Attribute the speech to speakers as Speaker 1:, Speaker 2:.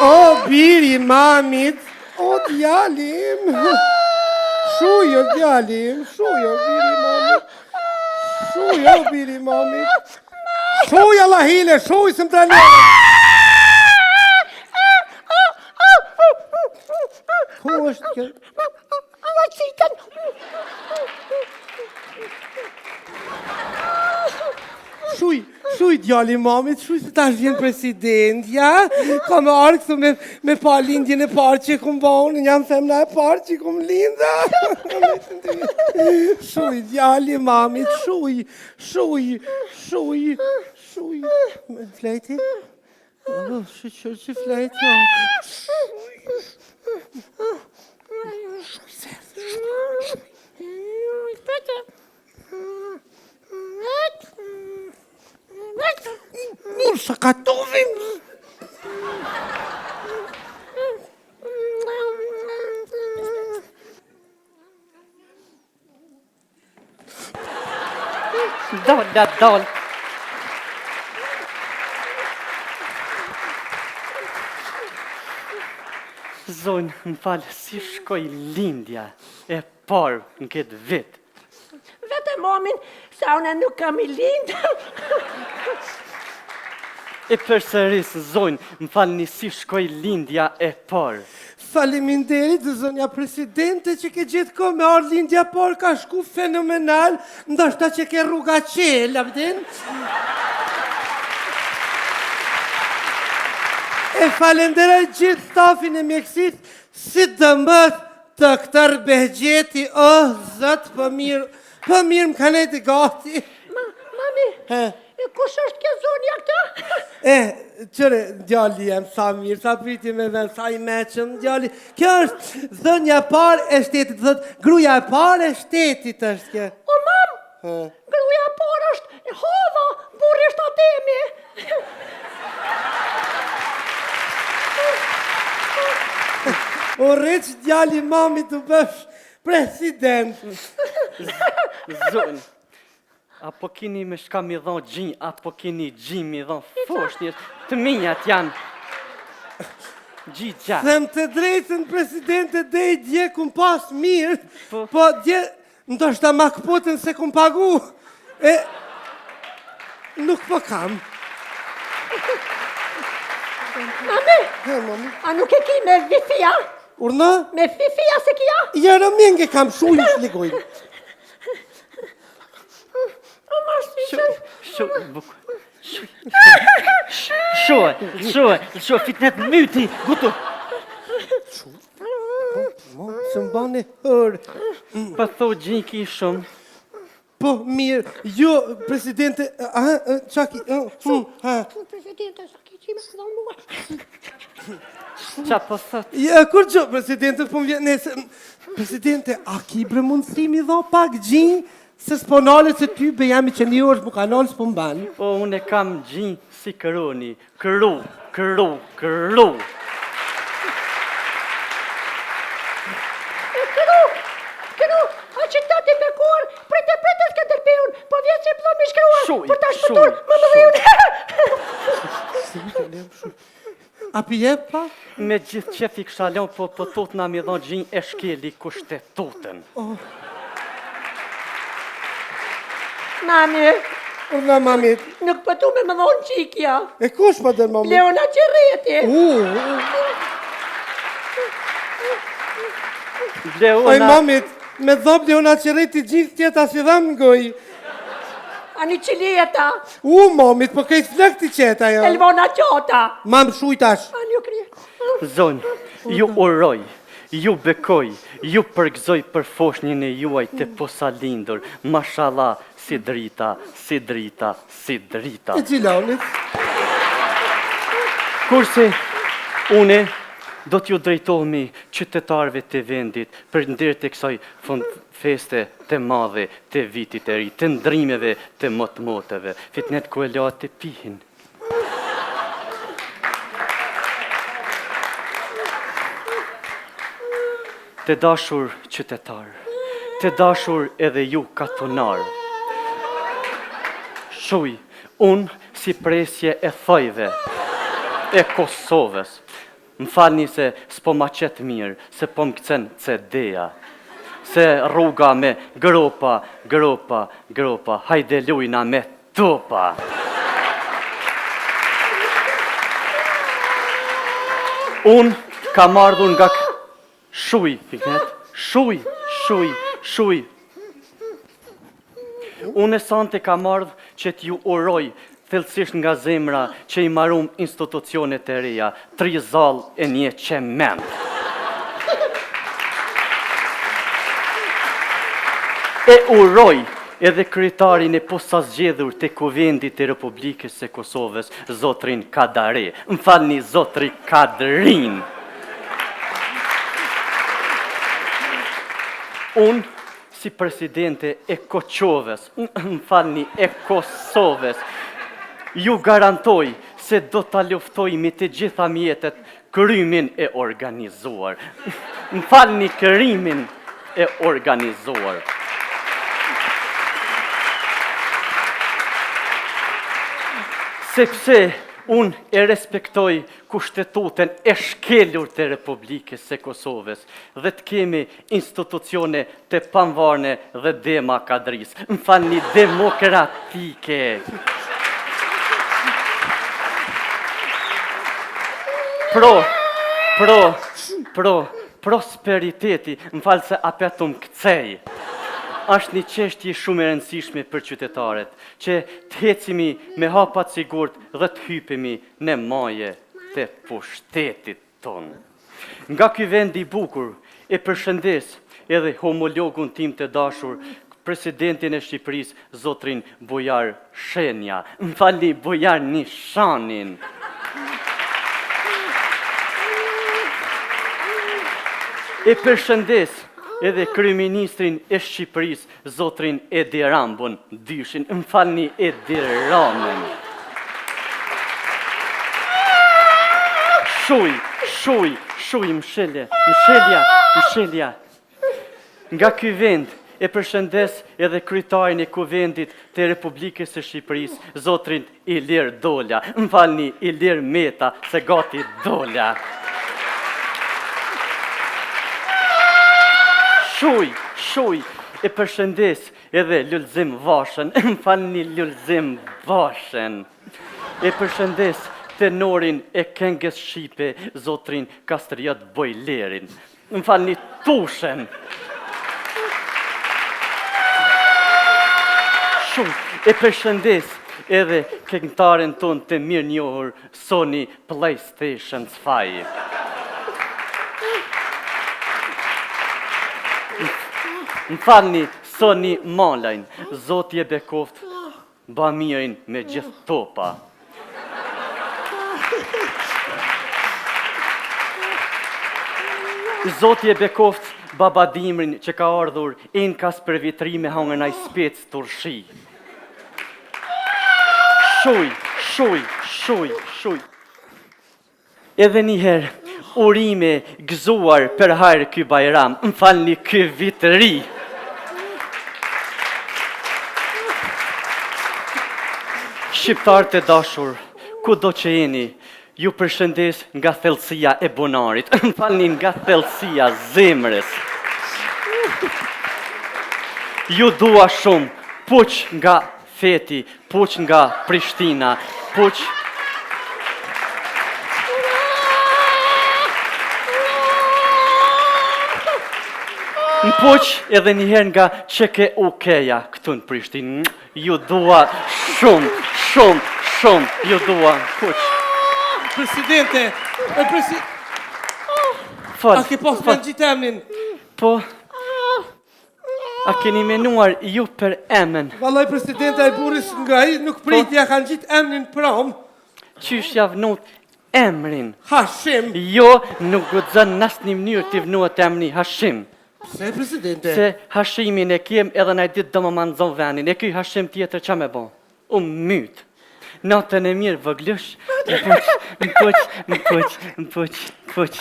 Speaker 1: O, biri mamit, o djalim. Shujo djalim, shujo biri mamit. Shujo biri mamit. Shuj Allahile, shuj së më tralere. Ku është kjo? Shuj djali mamit, shuj se tash vjen president, ja? Ka me arë këtu me pa lindjen e parë që kumë bonë, njam femna e parë që kumë linda. Shuj djali mamit, shuj. Me flejti? Që flejti? Shuj sërë. Nur sa katovim.
Speaker 2: Dol. Zonë, më falë, si shkoj lindja e parë në këtë vit?
Speaker 3: Vete momin, sa unë nuk kam I lindë.
Speaker 2: E përsëris, zonë, më falë një si shkoj lindja e parë.
Speaker 1: Faleminderit, zonja presidente, që ke gjithë ko me arë lindja parë, ka shku fenomenal, ndoshta që ke rruga qelë, abdin? E falenderoj gjithë stafin e mjekësit, si dëmbët të këtër behgjeti, zëtë për mirë më kaneti gati.
Speaker 3: Mami, kush është kjo zonja këta?
Speaker 1: Qëre, djalli jem sa mirë, sa priti me ven, sa I meqëm, djalli. Kjo është dhënja parë e shtetit, thëtë, gruja e parë e shtetit është kjo.
Speaker 3: O, mam, gruja e parë është hova, burri është atemi.
Speaker 1: O req djalli mami të bësh president.
Speaker 2: Zonë, apo kini me shka mi dhon gjinj, apo kini gjinj mi dhon fosh njërë, të minjat janë gjithja.
Speaker 1: Them të drejtën presidente dhe I dje kum pas mirë, po dje ndoshta ma këpotën se kum pagu. Nuk po kam.
Speaker 3: Mami, a nuk e ki me vifia?
Speaker 1: Urna?
Speaker 3: Me vifia se kia?
Speaker 1: Jërë mjenge kam shujnë shligojnë.
Speaker 2: Shuaj, fitnet myti, gutu.
Speaker 1: Së më bane hërë.
Speaker 2: Pa tho gjinj ki shumë.
Speaker 1: Po, mirë, jo, presidente, qaki,
Speaker 3: Presidente, sa ki qime së dhonë mua.
Speaker 2: Qa po thot?
Speaker 1: Kur gjo, presidente, po më vjen, nëse, presidente, a ki bre mundësimi dho pak gjinj, se s'po nalët se ty be jam I që një orë më ka nalë s'po mbanë.
Speaker 2: Po, unë e kam gjinj si këroni, këru.
Speaker 3: Këru, a që ta ti me kur, prete s'ka tërpeun, po vjetë që pëllon me shkruar, për ta shpëtur, më dhejun.
Speaker 1: A pjep pa?
Speaker 2: Me gjithë qefi këshalon, po tot na mi dhon gjinj e shkeli kushtetutën.
Speaker 3: Mami,
Speaker 1: Urna mamit.
Speaker 3: nuk pëtu me më dhonë qikja.
Speaker 1: E kush pa dhe mamit?
Speaker 3: Leona Qereti.
Speaker 1: Oj
Speaker 2: Leona,
Speaker 1: mamit, me dhop Leona Qereti gjithë tjeta si dhamë ngoj.
Speaker 3: Ani Qilieta.
Speaker 1: Mamit, po kejtë flekti qeta jo.
Speaker 3: Elvona Qota.
Speaker 1: Mam shujtash.
Speaker 3: Ani u krije.
Speaker 2: zonë, ju uroj, ju bekoj, ju përgzoj për foshnjën e juaj të posa lindur. Mashallah, si drita.
Speaker 1: E gjilonit.
Speaker 2: Kurse, une do t'ju drejtohemi qytetarëve të vendit për ndërët e kësaj feste të madhe të vitit e ri, të ndrimeve të motëve, fitnet ku e latë të pihin. Të dashur qytetar, të dashur edhe ju katonar. Unë si presje e thojve, e Kosovës, Më falni se s'po ma qetë mirë, se po më këcen CD-ja. Se rruga me gropa, hajde lujna me topa. Unë kam ardhur nga shuj, piknet, shuj. Unë e sante kam ardhur që t'ju uroj thellësisht nga zemra që i marum institucionet e reja, 3 zall e 1 qement. E uroj edhe kryetarin e posaçgjedhur të Kuvendit të Republikës së Kosovës, zotrin Kadare. Më falni, zotri Kadrin. Unë, si presidente e Koqovës, më falni, e Kosovës, ju garantoj se do ta luftoj me të gjitha mjetet krimin e organizuar. Më falni, krimin e organizuar. Sepse unë e respektoj kushtetutën e shkelur të Republikës së Kosovës dhe të kemi institucione të pavarëse dhe demakadris. Më falni, demokratike. Prosperiteti, më falë se apetum këcej, është një çështje shumë e rëndësishme për qytetarët, që të hecimi me hapat sigurt dhe të hypemi në maje të pushtetit tonë. Nga ky vend i bukur e përshëndes edhe homologun tim të dashur, presidentin e Shqipërisë, zotrin Bujar Shenja. Më falni, Bujar Nishanin. E përshëndes edhe kryeministrin e Shqipërisë, zotrin Edi Rambon, dyshin. Më falni, Edi Ramën. Shuj, mshelja. Nga ky vend e përshëndes edhe kryetarin e Kuvendit të Republikës së Shqipërisë, zotrin Ilir Dola. Më falni, Ilir Meta, se gati Dola. Shuj, e përshëndes edhe Lulzim Vashën, më falni, Lulzim Vashën. E përshëndes tenorin e këngës shqipe, zotrin Kastriot Bojlerin. Më falni, Tushen. E përshëndes edhe këngëtaren ton të mirë njohur, Sony PlayStation 5. Më falni, Sony Malajn, zoti e bekoft, ba mirin me gjithë topa. Zoti e bekoft, baba Dimrin që ka ardhur inkas për vitri me hangër naj spec turshi. Shuj. Edhe njëherë, urime gëzuar për hajrë ky bajram, më falni, ky vitri. Shqiptarët e dashur, ku do që jeni, ju përshëndes nga thellësia e bunarit, më falni, nga thellësia zemrës. Ju dua shumë, puq nga Feti, puq nga Prishtina, puq... Më puq edhe njëherë nga Qeke Ukeja këtu në Prishtinë. Ju dua shumë, ju dua, puq.
Speaker 1: Presidente,
Speaker 2: Fal.
Speaker 1: a ke pas me në gjitë emnin?
Speaker 2: Po, a keni menuar ju për emën?
Speaker 1: Vallaj, presidente, a i buris nga i nuk pritja kanë gjitë emnin pram.
Speaker 2: Qysh javnut emrin?
Speaker 1: Hashim.
Speaker 2: Jo, nuk guxon në asnjë mënyrë t'i vnuat emri Hashim.
Speaker 1: Pse, presidente?
Speaker 2: Se Hashimin e kiem edhe na ditë do më manzon venin. E ky Hashim tjetër qa me bo? Myt. Natën e mirë vëglësh. Më puq.